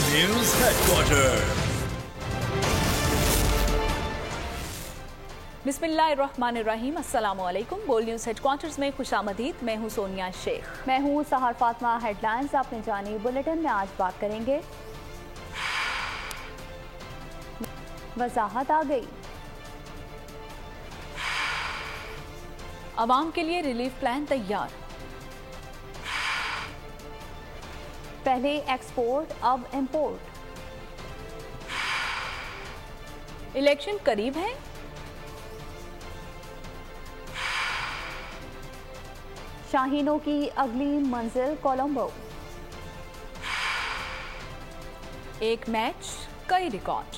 News headquarter. बिस्मिल्लाहिर्रहमानिर्रहीम, अस्सलामु अलैकुम। बोल न्यूज हेडक्वार्टर्स में खुशामदीद। मैं हूं सोनिया शेख। मैं हूं सहर फातिमा। हेडलाइंस आपने जानी। बुलेटिन में आज बात करेंगे। वजाहत आ गई। अवाम के लिए रिलीफ प्लान तैयार। पहले एक्सपोर्ट अब इंपोर्ट। इलेक्शन करीब है। शाहीनों की अगली मंजिल कोलंबो। एक मैच कई रिकॉर्ड।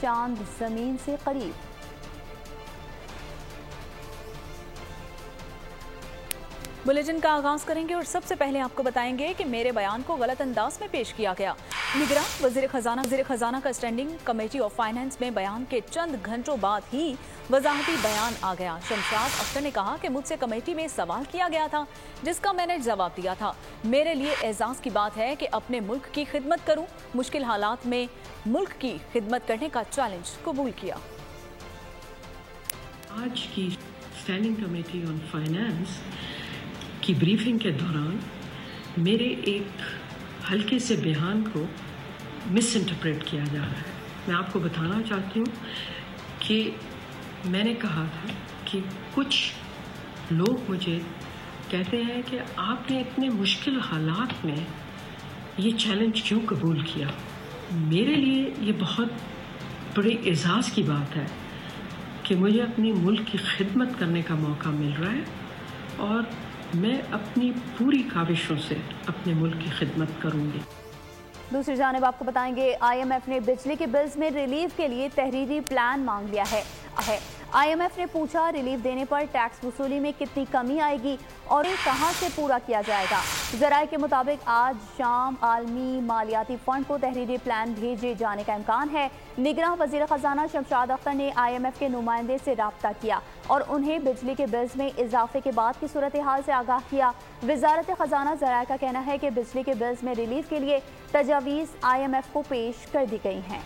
चांद जमीन से करीब। बुलेटिन का आगाज करेंगे और सबसे पहले आपको बताएंगे कि मेरे बयान को गलत अंदाज में पेश किया गया। निगरान वजीर खजाना का स्टैंडिंग कमेटी ऑफ फाइनेंस में बयान के चंद घंटों बाद ही वजाहती बयान आ गया। शमशाद अख्तर ने कहा कि मुझसे कमेटी में सवाल किया गया था जिसका मैंने जवाब दिया था। मेरे लिए एजाज की बात है कि अपने मुल्क की खिदमत करूं। मुश्किल हालात में मुल्क की खिदमत करने का चैलेंज कबूल किया। आज की स्टैंडिंग कमेटी ऑन फाइनेंस की ब्रीफिंग के दौरान मेरे एक हल्के से बयान को मिस इंटरप्रेट किया जा रहा है। मैं आपको बताना चाहती हूँ कि मैंने कहा था कि कुछ लोग मुझे कहते हैं कि आपने इतने मुश्किल हालात में ये चैलेंज क्यों कबूल किया। मेरे लिए ये बहुत बड़े एजाज़ की बात है कि मुझे अपनी मुल्क की खिदमत करने का मौका मिल रहा है और मैं अपनी पूरी काविशों से अपने मुल्क की खिदमत करूंगी। दूसरी जानिब आपको बताएंगे IMF ने बिजली के बिल्स में रिलीफ के लिए तहरीरी प्लान मांग लिया है। IMF ने पूछा रिलीफ देने पर टैक्स वसूली में कितनी कमी आएगी और ये कहां से पूरा किया जाएगा। ज़राए के मुताबिक आज शाम आलमी मालियाती फंड को तहरीरी प्लान भेजे जाने का इम्कान है। निगरान वजीर खजाना शमशाद अख्तर ने IMF के नुमाइंदे से राब्ता किया और उन्हें बिजली के बिल्स में इजाफे के बाद की सूरत हाल से आगाह किया। वजारत खजाना ज़राए का कहना है कि बिजली के बिल्स में रिलीफ के लिए तजावीज़ IMF को पेश कर दी गई हैं।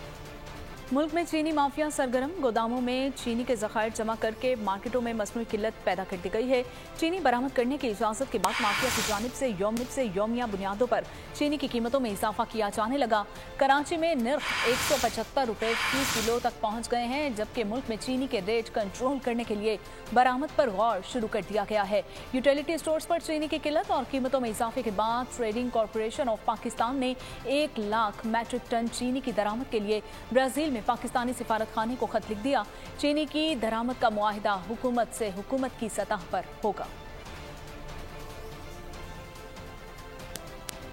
मुल्क में चीनी माफिया सरगर्म। गोदामों में चीनी के ज़खायर जमा करके मार्केटों में मसनूई किल्लत पैदा कर दी गई है। चीनी बरामद करने की इजाज़त के बाद माफिया की जानिब से यौमिया बुनियादों पर चीनी की कीमतों में इजाफा किया जाने लगा। कराची में निर्ख 175 रुपये फी किलो तक पहुँच गए हैं, जबकि मुल्क में चीनी के रेट कंट्रोल करने के लिए बरामद पर गौर शुरू कर दिया गया है। यूटिलिटी स्टोर्स पर चीनी की किल्लत और कीमतों में इजाफे के बाद ट्रेडिंग कॉरपोरेशन ऑफ पाकिस्तान ने 1 लाख मैट्रिक टन चीनी की दरामद के लिए ब्राजील में पाकिस्तानी सिफारत खाने को खत लिख दिया। चीनी की दरामद का मुआहिदा हुकूमत से हुकूमत की सतह पर होगा।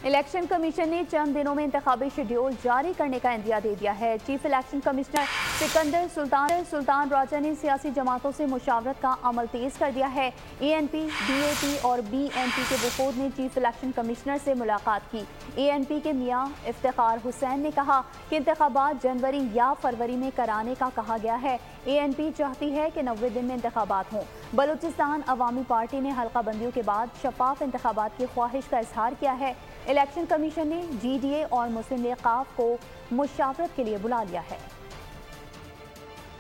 इलेक्शन कमीशन ने चंद दिनों में इंतखाबी शेड्यूल जारी करने का इंदिया दे दिया है। Chief election commissioner Sikandar Sultan Raja ने सियासी जमातों से मुशावरत का अमल तेज कर दिया है। ANP, DAP और BNP के वफूद ने चीफ इलेक्शन कमिश्नर से मुलाकात की। ANP के मियां इफ्तिखार हुसैन ने कहा कि इंतखाबात जनवरी या फरवरी में कराने का कहा गया है। ANP चाहती है कि 90 दिन में इंतखाबात हों। बलूचिस्तान अवामी पार्टी ने हल्का बंदियों के बाद शफाफ इंतखाबात की ख्वाहिश का इजहार किया है। इलेक्शन कमीशन ने GDA और मुस्लिम लीग काफ को मुशावरत के लिए बुला लिया है।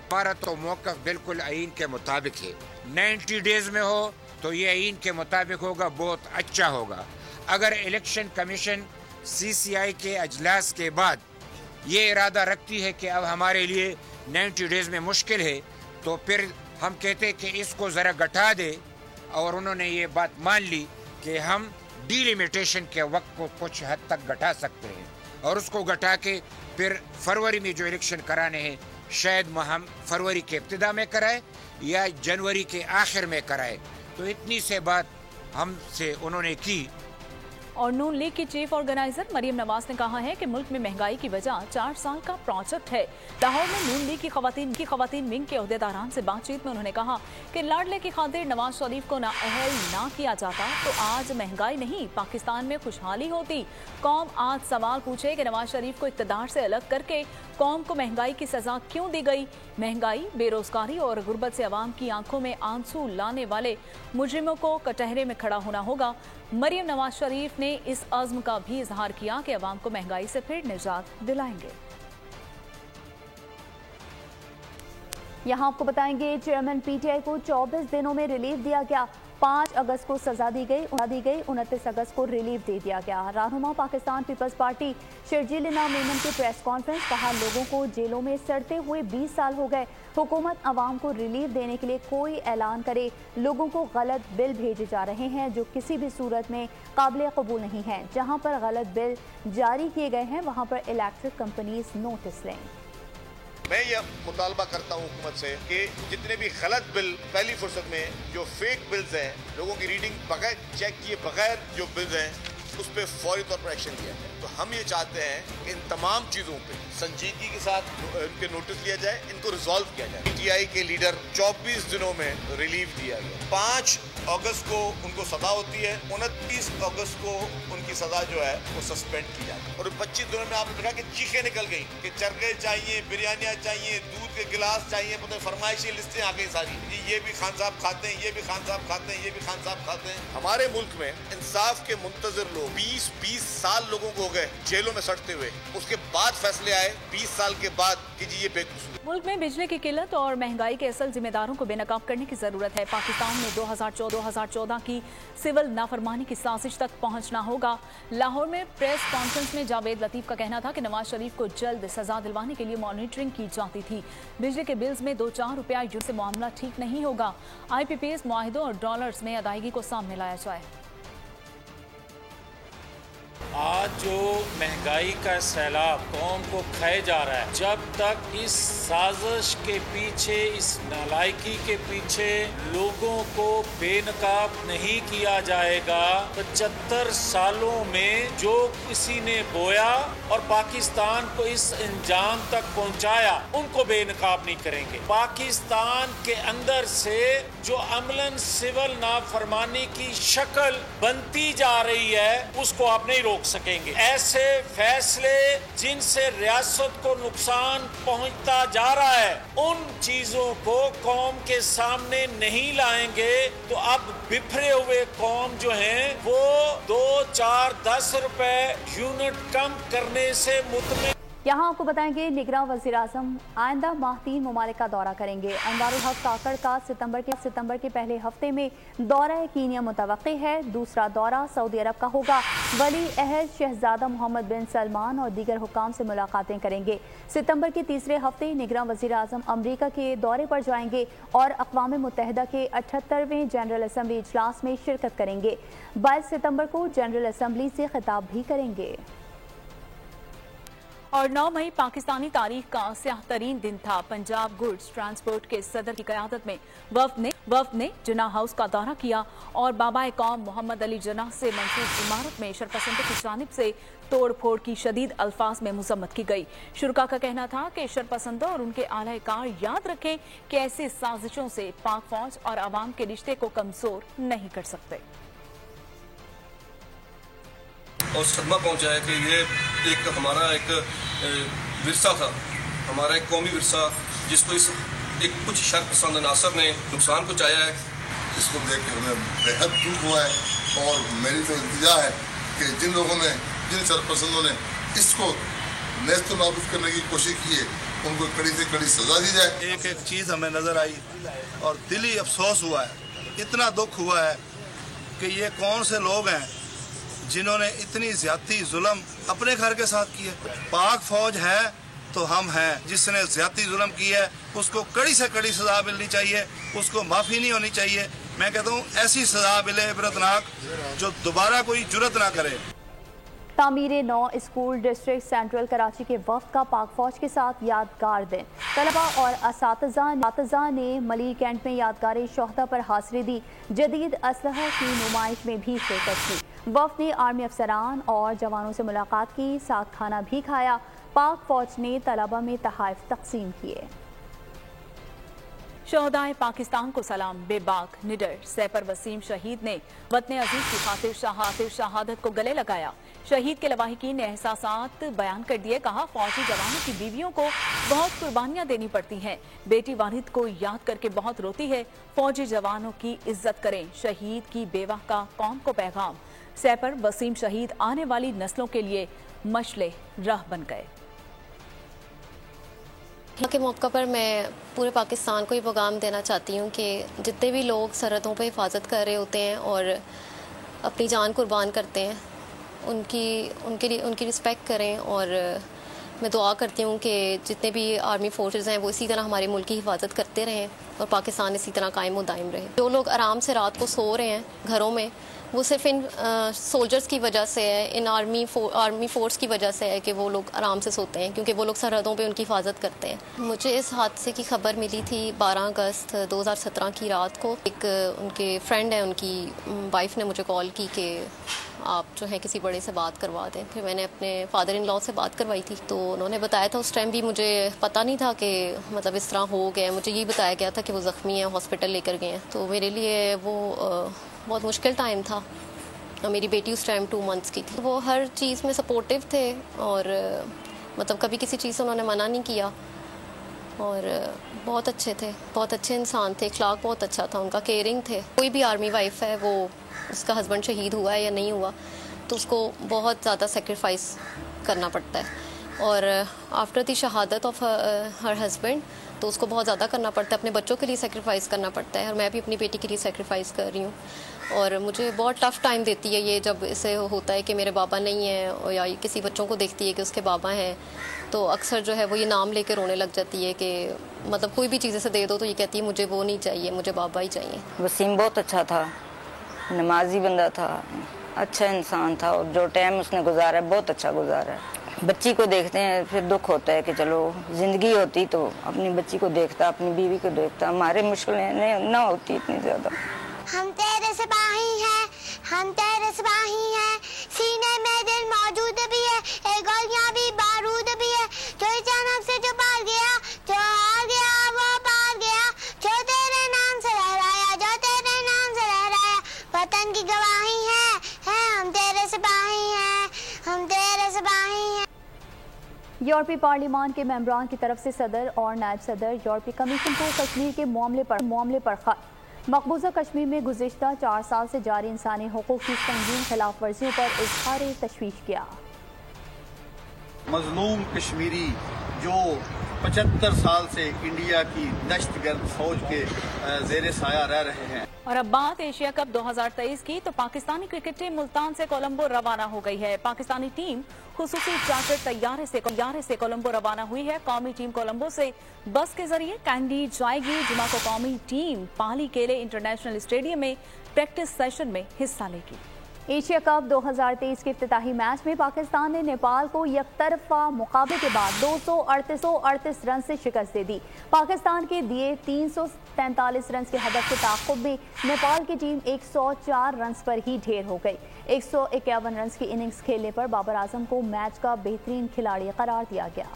हमारा तो मौक़िफ़ बिल्कुल आईन के मुताबिक है। 90 डेज में हो तो ये आईन के मुताबिक होगा, बहुत अच्छा होगा। अगर इलेक्शन कमीशन CCI के अजलास के बाद ये इरादा रखती है कि अब हमारे लिए 90 डेज में मुश्किल है, तो फिर हम कहते कि इसको ज़रा घटा दे, और उन्होंने ये बात मान ली कि हम डिलिमिटेशन के वक्त को कुछ हद तक घटा सकते हैं और उसको घटा के फिर फरवरी में जो इलेक्शन कराने हैं शायद हम फरवरी के इब्तिदा में कराए या जनवरी के आखिर में कराए। तो इतनी से बात हमसे उन्होंने की। और नून लीग की चीफ ऑर्गेनाइजर मरियम नवाज ने कहा है कि मुल्क में महंगाई की वजह 4 साल का प्रोजेक्ट है। लाहौर में नून लीग की खवातीन विंग के ओहदेदारान से बातचीत में उन्होंने कहा कि लाडले की खातिर नवाज शरीफ को नाअहल ना किया जाता तो आज महंगाई नहीं पाकिस्तान में खुशहाली होती। कौम आज सवाल पूछे कि नवाज शरीफ को इक़्तिदार से अलग करके कौम को महंगाई की सजा क्यों दी गई। महंगाई, बेरोजगारी और गुर्बत से अवाम की आंखों में आंसू लाने वाले मुजरिमों को कटहरे में खड़ा होना होगा। मरियम नवाज शरीफ ने इस अज़्म का भी इजहार किया कि अवाम को महंगाई से फिर निजात दिलाएंगे। यहाँ आपको बताएंगे चेयरमैन पीटीआई को 24 दिनों में रिलीफ दिया गया। 5 अगस्त को सजा दी गई, 29 अगस्त को रिलीफ दे दिया गया। रहनुमा पाकिस्तान पीपल्स पार्टी शर्जील इनाम मेमन की प्रेस कॉन्फ्रेंस, कहा लोगों को जेलों में सड़ते हुए 20 साल हो गए, हुकूमत अवाम को रिलीफ देने के लिए कोई ऐलान करे। लोगों को गलत बिल भेजे जा रहे हैं जो किसी भी सूरत में काबिल कबूल नहीं है। जहाँ पर गलत बिल जारी किए गए हैं वहाँ पर इलेक्ट्रिक कंपनीज नोटिस लें। मैं यह मुतालबा करता हूँ हुकूमत से कि जितने भी गलत बिल पहली फुर्सत में जो फेक बिल्स हैं, लोगों की रीडिंग बगैर चेक किए बगैर जो बिल्स हैं उस पर फौरी तौर पर एक्शन लिया जाए। तो हम ये चाहते हैं कि इन तमाम चीज़ों पे संजीदगी के साथ इनके नोटिस लिया जाए, इनको रिजॉल्व किया जाए। पीटीआई के लीडर 24 दिनों में रिलीफ दिया गया। 5 अगस्त को उनको सजा होती है, 29 अगस्त को उनकी सजा जो है वो सस्पेंड की जाती है। और 25 दिनों में आपने देखा कि चीखें निकल गई कि चरखे चाहिए, बिरयानियाँ चाहिए, दूध के गिलास चाहिए, मतलब फरमाइशी लिस्टें आ गई सारी। ये भी खान साहब खाते हैं, ये भी खान साहब खाते हैं, ये भी खान साहब खाते हैं। हमारे मुल्क में इंसाफ के मुंतजर लोग 20 साल लोगों को हो गए जेलों में सड़ते हुए, उसके बाद फैसले आए 20 साल के बाद कि जी ये बेकसूर। मुल्क में बिजली की किल्लत और महंगाई के असल जिम्मेदारों को बेनकाब करने की जरूरत है। पाकिस्तान में 2014 की सिविल नाफरमानी की साजिश तक पहुंचना होगा। लाहौर में प्रेस कॉन्फ्रेंस में जावेद लतीफ का कहना था कि नवाज शरीफ को जल्द सजा दिलवाने के लिए मॉनिटरिंग की जाती थी। बिजली के बिल्स में 2-4 रुपया यूं से मामला ठीक नहीं होगा। IPPS मुआहिदों और डॉलर्स में अदायगी को सामने लाया जाए। आज जो महंगाई का सैलाब कौम को खाए जा रहा है, जब तक इस साजिश के पीछे, इस नालायकी के पीछे लोगों को बेनकाब नहीं किया जाएगा, 75 सालों में जो किसी ने बोया और पाकिस्तान को इस अंजाम तक पहुंचाया, उनको बेनकाब नहीं करेंगे। पाकिस्तान के अंदर से जो अमलन सिविल नाफरमानी की शक्ल बनती जा रही है, उसको आप नहीं रोक सकेंगे। ऐसे फैसले जिनसे रियासत को नुकसान पहुंचता जा रहा है, उन चीजों को कौम के सामने नहीं लाएंगे तो अब बिखरे हुए कौम जो हैं वो 2, 4, 10 रुपए यूनिट कम करने से मुतमिन। यहाँ आपको बताएंगे निगरान वज़ीर आज़म आइंदा माह 3 ममालिक का दौरा करेंगे। अनवारुल हक काकड़ का सितंबर के पहले हफ्ते में दौरा कीनिया मुतवक्की है। दूसरा दौरा सऊदी अरब का होगा। वली अहद शहजादा मोहम्मद बिन सलमान और दीगर हुक्काम से मुलाकातें करेंगे। सितंबर के तीसरे हफ्ते निगरान वज़ीर आज़म अमरीका के दौरे पर जाएंगे और अक़वाम मुत्तहिदा के 78वें जनरल असम्बली इजलास में शिरकत करेंगे। 22 सितंबर को जनरल असम्बली से खिताब भी करेंगे। और 9 मई पाकिस्तानी तारीख का स्याह तरीन दिन था। पंजाब गुड्स ट्रांसपोर्ट के सदर की क़यादत में वफ़द ने जिन्ना हाउस का दौरा किया और बाबा कौम मोहम्मद अली जिन्ना से मंसूब इमारत में शरपसंदों की जानिब से तोड़ फोड़ की शदीद अल्फाज में मुज़म्मत की गई। शुरका का कहना था कि शरपसंदों और उनके आला-ए-कार याद रखें कि ऐसी साजिशों से पाक फौज और आवाम के रिश्ते को कमजोर नहीं कर सकते। और सदमा पहुंचा है कि ये एक हमारा एक विरसा था, हमारा एक कौमी विरसा, जिसको इस एक कुछ शरपसंद अनासर ने नुकसान पहुंचाया है। इसको देख कर हमें बेहद दुख हुआ है और मेरी तो इंतजा है कि जिन शरपसंदों ने इसको नेस्त नाबूद करने की कोशिश की है, उनको कड़ी से कड़ी सजा दी जाए। एक एक चीज़ हमें नज़र आई और दिली अफसोस हुआ है, इतना दुख हुआ है कि ये कौन से लोग हैं जिन्होंने इतनी ज्यादती जुल्म अपने घर के साथ की है। पाक फौज है तो हम हैं। जिसने ज्यादती जुल्म की है उसको कड़ी से कड़ी सजा मिलनी चाहिए, उसको माफ़ी नहीं होनी चाहिए। मैं कहता हूँ ऐसी सजा मिले इबरतनाक जो दोबारा कोई जुर्रत ना करे। तामीर 9 स्कूल डिस्ट्रिक्ट सेंट्रल कराची के वफ्द का पाक फौज के साथ यादगार दिन। तलबा और असातिज़ा ने मली कैंट में यादगार शोहदा पर हाज़िरी दी। जदीद असलहा की नुमाइश में भी शिरकत की। वफ्द ने आर्मी अफसरान और जवानों से मुलाकात की, साथ खाना भी खाया। पाक फौज ने तलबा में तोहफ़े तकसीम किए। शोहदाए पाकिस्तान को सलाम। बेबाक निडर सैफर वसीम शहीद ने वतन अजीज की खातिर शहादत को गले लगाया। शहीद के लवाहिकीन ने एहसासात बयान कर दिए। कहा, फौजी जवानों की बीवियों को बहुत कुर्बानियां देनी पड़ती हैं। बेटी वाहिद को याद करके बहुत रोती है। फौजी जवानों की इज्जत करें। शहीद की बेवा का कौम को पैगाम। सैपर वसीम शहीद आने वाली नस्लों के लिए मशले राह बन गए। के मौके पर मैं पूरे पाकिस्तान को ये पैगाम देना चाहती हूँ कि जितने भी लोग सरहदों पे हिफाजत कर रहे होते हैं और अपनी जान कुर्बान करते हैं, उनकी रिस्पेक्ट करें। और मैं दुआ करती हूँ कि जितने भी आर्मी फोर्सेस हैं वो इसी तरह हमारे मुल्क की हिफाजत करते रहें और पाकिस्तान इसी तरह कायम व दायम रहे। जो लोग आराम से रात को सो रहे हैं घरों में, वो सिर्फ इन सोल्जर्स की वजह से है, इन आर्मी फोर्स की वजह से है कि वो लोग आराम से सोते हैं, क्योंकि वो लोग सरहदों पे उनकी हिफाजत करते हैं। मुझे इस हादसे की खबर मिली थी 12 अगस्त 2017 की रात को। एक उनके फ्रेंड है, उनकी वाइफ ने मुझे कॉल की कि आप जो है किसी बड़े से बात करवा दें। फिर मैंने अपने फादर इन लॉ से बात करवाई थी, तो उन्होंने बताया था। उस टाइम भी मुझे पता नहीं था कि मतलब इस तरह हो गया। मुझे ये बताया गया था कि वो ज़ख्मी हैं, हॉस्पिटल लेकर गए हैं। तो मेरे लिए वो बहुत मुश्किल टाइम था। मेरी बेटी उस टाइम 2 मंथ्स की थी। वो हर चीज़ में सपोर्टिव थे और मतलब कभी किसी चीज़ से उन्होंने मना नहीं किया और बहुत अच्छे थे, बहुत अच्छे इंसान थे। अखलाक बहुत अच्छा था उनका, केयरिंग थे। कोई भी आर्मी वाइफ है, वो उसका हस्बैंड शहीद हुआ है या नहीं हुआ, तो उसको बहुत ज़्यादा सेक्रीफाइस करना पड़ता है। और आफ्टर द शहादत ऑफ हर हस्बैंड, तो उसको बहुत ज़्यादा करना पड़ता है, अपने बच्चों के लिए सेक्रीफाइस करना पड़ता है। और मैं भी अपनी बेटी के लिए सेक्रीफाइस कर रही हूँ। और मुझे बहुत टफ़ टाइम देती है ये, जब इसे होता है कि मेरे बाबा नहीं हैं, या किसी बच्चों को देखती है कि उसके बाबा हैं, तो अक्सर जो है वो ये नाम लेकर रोने लग जाती है कि मतलब कोई भी चीज़ से दे दो तो ये कहती है मुझे वो नहीं चाहिए, मुझे बाबा ही चाहिए। वसीम बहुत अच्छा था, नमाजी बंदा था, अच्छा इंसान था, और जो टाइम उसने गुजारा बहुत अच्छा गुजारा। बच्ची को देखते हैं फिर दुख होता है कि चलो ज़िंदगी होती तो अपनी बच्ची को देखता, अपनी बीवी को देखता, हमारे मुश्किलें ना होती इतनी ज़्यादा। हम तेरे सिपाही हैं, हम तेरे सिपाही हैं, सीने में दिल मौजूद भी है, गोलियां भी बारूद भी है। जो अचानक से जो पार गया, जो हार गया वो पार गया, जो तेरे नाम से लहराया, जो तेरे नाम से लहराया, वतन की गवाही है हम तेरे सिपाही हैं, हम तेरे सिपाही हैं। यूरोपीय पार्लियामान के मेंबरान की तरफ से सदर और नायब सदर यूरोपीय कमीशन को कश्मीर के मामले पर खत। मकबूजा कश्मीर में गुज़िश्ता 4 साल से जारी इंसानी हुकूक की संगीन खिलाफ वर्जियों पर इज़हार तशवीश किया। मजलूम कश्मीरी जो 75 साल से इंडिया की दहशतगर्द फौज के ज़ेरे साया रह रहे हैं। और अब बात एशिया कप 2023 की, तो पाकिस्तानी क्रिकेट टीम मुल्तान से कोलंबो रवाना हो गई है। पाकिस्तानी टीम खुसूसी चार्टर तैयारे से कोलंबो रवाना हुई है। कौमी टीम कोलंबो से बस के जरिए कैंडी जाएगी। जुमा को कौमी टीम पाली केले इंटरनेशनल स्टेडियम में प्रैक्टिस सेशन में हिस्सा लेगी। एशिया कप 2023 के इफ्तिताही मैच में पाकिस्तान ने नेपाल को यकतरफा मुकाबले के बाद 238 रन से शिकस्त दे दी। पाकिस्तान के दिए 343 रन के हदफ के ताक़ुब में नेपाल की टीम 104 रन पर ही ढेर हो गई। 151 रन की इनिंग्स खेलने पर बाबर आजम को मैच का बेहतरीन खिलाड़ी करार दिया गया।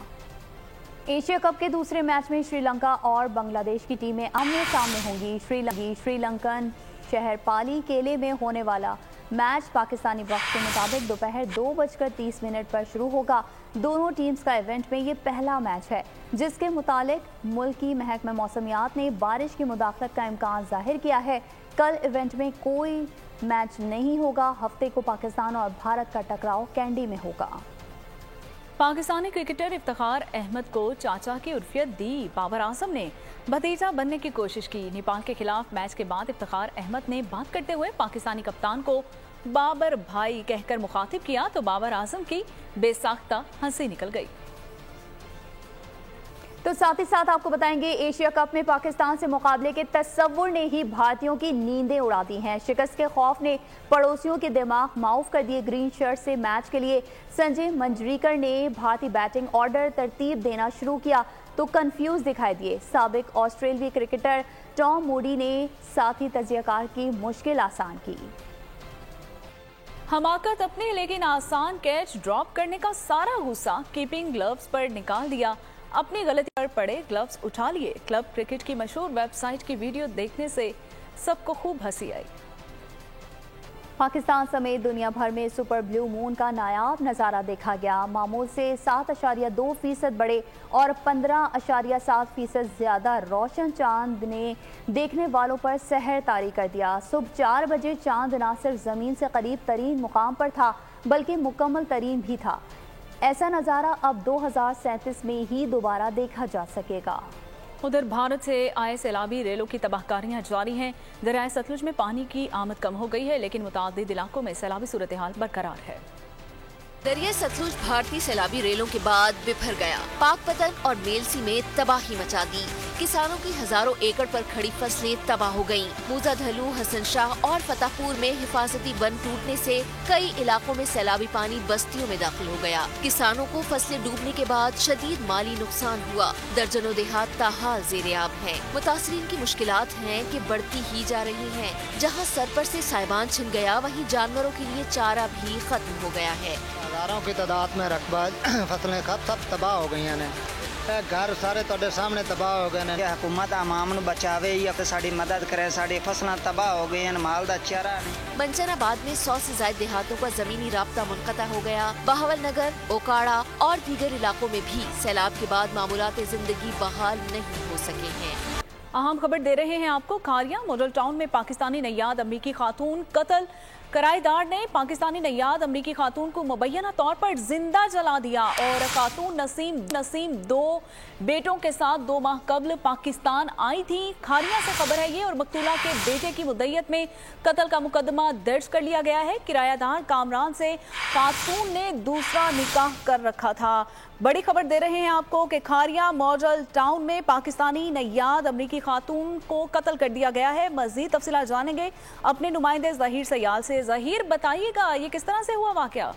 एशिया कप के दूसरे मैच में श्रीलंका और बांग्लादेश की टीमें आमने सामने होंगी। श्रीलंकन शहर पाली केले में होने वाला मैच पाकिस्तानी वक्त के मुताबिक दोपहर 2:30 पर शुरू होगा। दोनों टीम्स का इवेंट में ये पहला मैच है, जिसके मुतालिक मुल्की महकमा मौसमियात ने बारिश की मुदाखलत का इम्कान जाहिर किया है। कल इवेंट में कोई मैच नहीं होगा। हफ्ते को पाकिस्तान और भारत का टकराव कैंडी में होगा। पाकिस्तानी क्रिकेटर इफ्तिखार अहमद को चाचा की उर्फियत दी। बाबर आजम ने भतीजा बनने की कोशिश की। नेपाल के खिलाफ मैच के बाद इफ्तिखार अहमद ने बात करते हुए पाकिस्तानी कप्तान को बाबर भाई कहकर मुखातिब किया, तो बाबर आजम की बेसाख्ता हंसी निकल गई। तो साथ ही साथ आपको बताएंगे, एशिया कप में पाकिस्तान से मुकाबले के तस्वुर ने ही भारतीयों की नींदें उड़ा दी हैं। शिकस्त के खौफ ने पड़ोसियों के दिमाग माऊफ कर दिए। ग्रीन शर्ट से मैच के लिए संजय मंजरीकर ने भारतीय बैटिंग ऑर्डर तरतीब देना शुरू किया तो कंफ्यूज दिखाई दिए। साबिक ऑस्ट्रेलियाई क्रिकेटर टॉम मूडी ने साथी तजियाकार की मुश्किल आसान की। हमाकत अपनी, लेकिन आसान कैच ड्रॉप करने का सारा गुस्सा कीपिंग ग्लव्स पर निकाल दिया। अपनी गलती पर पड़े ग्लव्स उठा लिए। क्लब क्रिकेट की मशहूर वेबसाइट की वीडियो देखने से सबको खूब हंसी आई। पाकिस्तान समेत दुनिया भर में सुपर ब्लू मून का नायाब नज़ारा देखा गया। मामूल से 7.2% बड़े और 15.7% ज़्यादा रोशन चांद ने देखने वालों पर सहर तारी कर दिया। सुबह 4 बजे चांद न सिर्फ ज़मीन से करीब तरीन मुकाम पर था बल्कि मुकम्मल तरीन भी था। ऐसा नज़ारा अब 2037 में ही दोबारा देखा जा सकेगा। उधर भारत से आए सैलाबी रेलों की तबाहकारियां जारी हैं। दरियाए सतलुज में पानी की आमद कम हो गई है, लेकिन मुतादिद इलाकों में सैलाबी सूरत हाल बरकरार है। दरिया सतलुज भारतीय सैलाबी रेलों के बाद बिफर गया। पाकपतन और मेलसी में तबाही मचा दी। किसानों की हजारों एकड़ पर खड़ी फसलें तबाह हो गयीं। मूसा धलू, हसन शाह और फतेहपुर में हिफाजती बंद टूटने से कई इलाकों में सैलाबी पानी बस्तियों में दाखिल हो गया। किसानों को फसलें डूबने के बाद शदीद माली नुकसान हुआ। दर्जनों देहात ताहाल ज़ेर-ए-आब हैं। मुतासरीन की मुश्किलात हैं कि बढ़ती ही जा रही हैं। जहां सर पर से साइबान छिन गया, वहीं जानवरों के लिए चारा भी खत्म हो गया है। हजारों की तादाद में रकबा फसलें सब तबाह हो गई ने। घर सारे तुहाडे सामने तबाह हो गए ने। हुकूमत आवाम नूं बचावे या साडी मदद करे। साडी फसलां तबाह हो गई, माल दा चारा नहीं। मंचनाबाद में 100 से ज्यादा देहातों का जमीनी राब्ता मुनक़ता हो गया। बहावल नगर, ओकाड़ा और दीगर इलाकों में भी सैलाब के बाद मामूलात जिंदगी बहाल नहीं हो सके हैं। अहम खबर दे रहे हैं आपको। खारिया मॉडल टाउन में पाकिस्तानी नैयाद अमरीकी खातून कत्ल। किराएदार ने पाकिस्तानी नैयाद अमरीकी खातून को मुबैना तौर पर जिंदा जला दिया और खातून नसीम 2 बेटों के साथ 2 माह कबल पाकिस्तान आई थी। खारिया से खबर है ये, और मकतूला के बेटे की मुद्दत में कत्ल का मुकदमा दर्ज कर लिया गया है। किराएदार कामरान से खातून ने दूसरा निकाह कर रखा था। बड़ी खबर दे रहे हैं आपको कि खारिया मॉडल टाउन में पाकिस्तानी नैयाद अमरीकी खातून को कत्ल कर दिया गया है। मजीद तफसीलात जानेंगे अपने नुमाइंदे ज़हीर सयाल से। ज़हीर, बताइएगा ये किस तरह से हुआ वाक़या?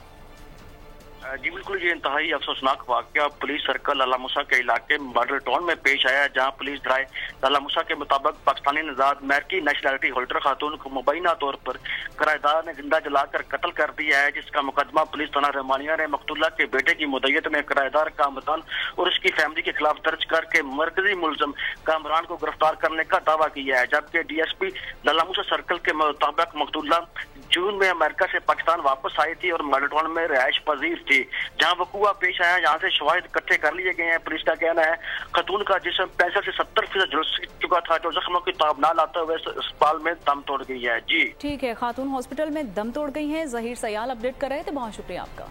जी बिल्कुल, ये इंतहाई अफसोसनाक वाक़या पुलिस सर्कल लाला मूसा के इलाके मॉडल टाउन में पेश आया, जहां पुलिस ड्राइव लाला मूसा के मुताबिक पाकिस्तानी नजाद अमेरिकी नेशनलिटी होल्डर खातून को मुबैना तौर पर किराएदार ने जिंदा जलाकर कत्ल कर दिया है, जिसका मुकदमा पुलिस थाना रहमानिया ने मकतूला के बेटे की मुद्दत में किराएदार कामरान और उसकी फैमिली के खिलाफ दर्ज करके मरकजी मुलजम कामरान को गिरफ्तार करने का दावा किया है। जबकि DSP लाला मूसा सर्कल के मुताबिक मकतूला जून में अमेरिका से पाकिस्तान वापस आई थी और मॉडल टाउन में रिहाइश पजीर थी। जहां वकूआ पेश आया, यहाँ से शवाहिद इकट्ठे कर लिए गए हैं। पुलिस का कहना है खातून का जिस्म 65 से 70% झुलस चुका था, जो जख्मों की ताब न लाते हुए अस्पताल में दम तोड़ गई है। जी ठीक है, खातून हॉस्पिटल में दम तोड़ गई है। ज़हीर सयाल अपडेट कर रहे थे, बहुत शुक्रिया आपका।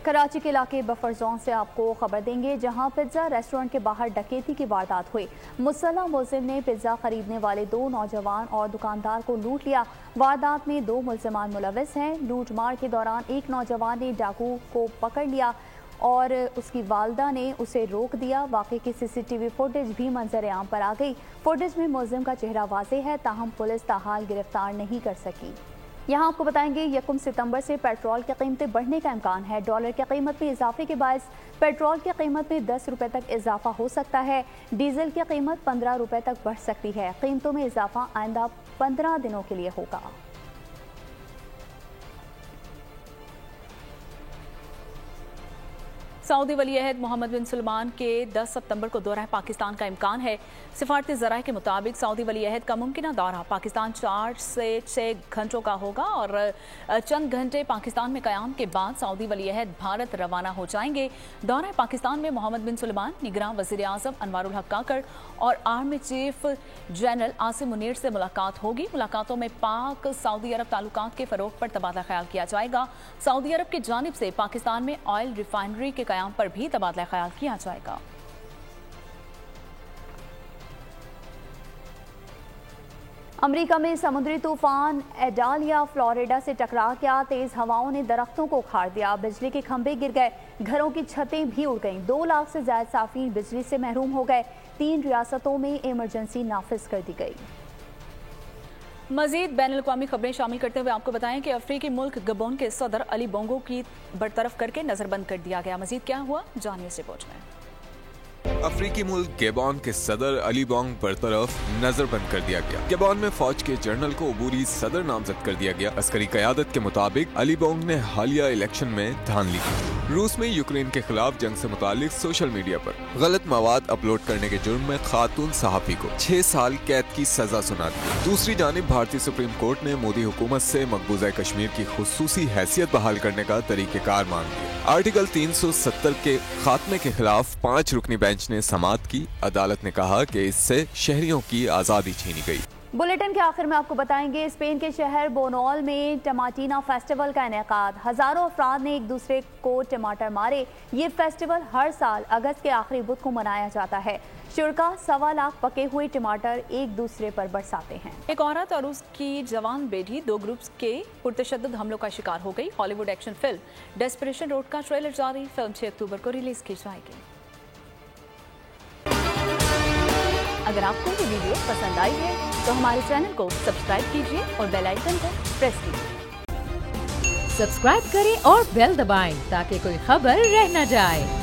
कराची के इलाके बफर जोन से आपको खबर देंगे, जहां पिज्जा रेस्टोरेंट के बाहर डकैती की वारदात हुई। मुसल्लह मुलजिम ने पिज्जा खरीदने वाले 2 नौजवान और दुकानदार को लूट लिया। वारदात में 2 मुलजिमान मुलविस हैं। लूट मार के दौरान एक नौजवान ने डाकू को पकड़ लिया और उसकी वालदा ने उसे रोक दिया। वाक़े की CCTV फुटेज भी मंजर आम पर आ गई। फुटेज में मुलजिम का चेहरा वाज़ेह है, ताहम पुलिस ताहाल गिरफ्तार नहीं कर सकी। यहाँ आपको बताएंगे 1 सितंबर से पेट्रोल की कीमतें बढ़ने का इम्कान है। डॉलर की कीमत में इजाफे के बायस पेट्रोल की कीमत में 10 रुपये तक इजाफा हो सकता है। डीजल की कीमत 15 रुपये तक बढ़ सकती है। कीमतों में इजाफा आइंदा 15 दिनों के लिए होगा। सऊदी वली अहद मोहम्मद बिन सलमान के 10 सितंबर को दौरा पाकिस्तान का इम्कान है। सिफारती ज़राए के मुताबिक सऊदी वली अहद का मुमकिन दौरा पाकिस्तान 4 से 6 घंटों का होगा और चंद घंटे पाकिस्तान में क़याम के बाद सऊदी वली अहद भारत रवाना हो जाएंगे। दौरा पाकिस्तान में मोहम्मद बिन सलमान, निगरान वज़ीर आज़म अनवारुल हक काकड़ और army chief general Asim Munir से मुलाकात होगी। मुलाकातों में पाक सऊदी अरब ताल्लुकात के फ़रोग़ पर तबादला ख्याल किया जाएगा। सऊदी अरब की जानिब से पाकिस्तान में ऑयल रिफाइनरी के क़याम पर भी तबादला ख्याल किया जाएगा। अमेरिका में समुद्री तूफान एडालिया फ्लोरिडा से टकरा गया। तेज हवाओं ने दरख्तों को उखाड़ दिया, बिजली के खंभे गिर गए, घरों की छतें भी उड़ गईं। 2 लाख से ज्यादा साफिन बिजली से महरूम हो गए। 3 रियासतों में इमरजेंसी नाफिज कर दी गई। मजीद बैनुल अक़वामी खबरें शामिल करते हुए आपको बताएं कि अफ्रीकी मुल्क गबोन के सदर अली बोंगो की बरतरफ करके नजरबंद कर दिया गया। मजीद क्या हुआ, जानिए इस रिपोर्ट में। अफ्रीकी मुल्क गबोन के सदर अली बोंग बरतरफ नजरबंद कर दिया गया। गबोन में फौज के जनरल को अबूरी सदर नामजद कर दिया गया। अस्करी क़यादत के मुताबिक अली बोंग ने हालिया इलेक्शन में धान ली। रूस में यूक्रेन के खिलाफ जंग से मुतालिक सोशल मीडिया पर गलत मवाद अपलोड करने के जुर्म में खातून सहाफी को 6 साल कैद की सजा सुना दी। दूसरी जानिब भारतीय सुप्रीम कोर्ट ने मोदी हुकूमत से मकबूजा कश्मीर की खुसूसी हैसियत बहाल करने का तरीक़ेकार मांग लिया। आर्टिकल 370 के खात्मे के खिलाफ 5 रुकनी बेंच ने समाअत की। अदालत ने कहा कि इससे शहरियों की आज़ादी छीनी गई। बुलेटिन के आखिर में आपको बताएंगे स्पेन के शहर बोनोल में टमाटीना फेस्टिवल का इनेकाद। हजारों अफराद ने एक दूसरे को टमाटर मारे। ये फेस्टिवल हर साल अगस्त के आखिरी बुध को मनाया जाता है। शुरा 1.25 लाख पके हुए टमाटर एक दूसरे पर बरसाते हैं। एक औरत और उसकी जवान बेटी 2 ग्रुप्स के पुरतशद्दुद हमलों का शिकार हो गई। Hollywood action film desperation road का ट्रेलर जारी। फिल्म 6 अक्टूबर को रिलीज की जाएगी। अगर आपको ये वीडियो पसंद आई है तो हमारे चैनल को सब्सक्राइब कीजिए और बेल आइकन को प्रेस कीजिए। सब्सक्राइब करें और बेल दबाएं ताकि कोई खबर रह न जाए।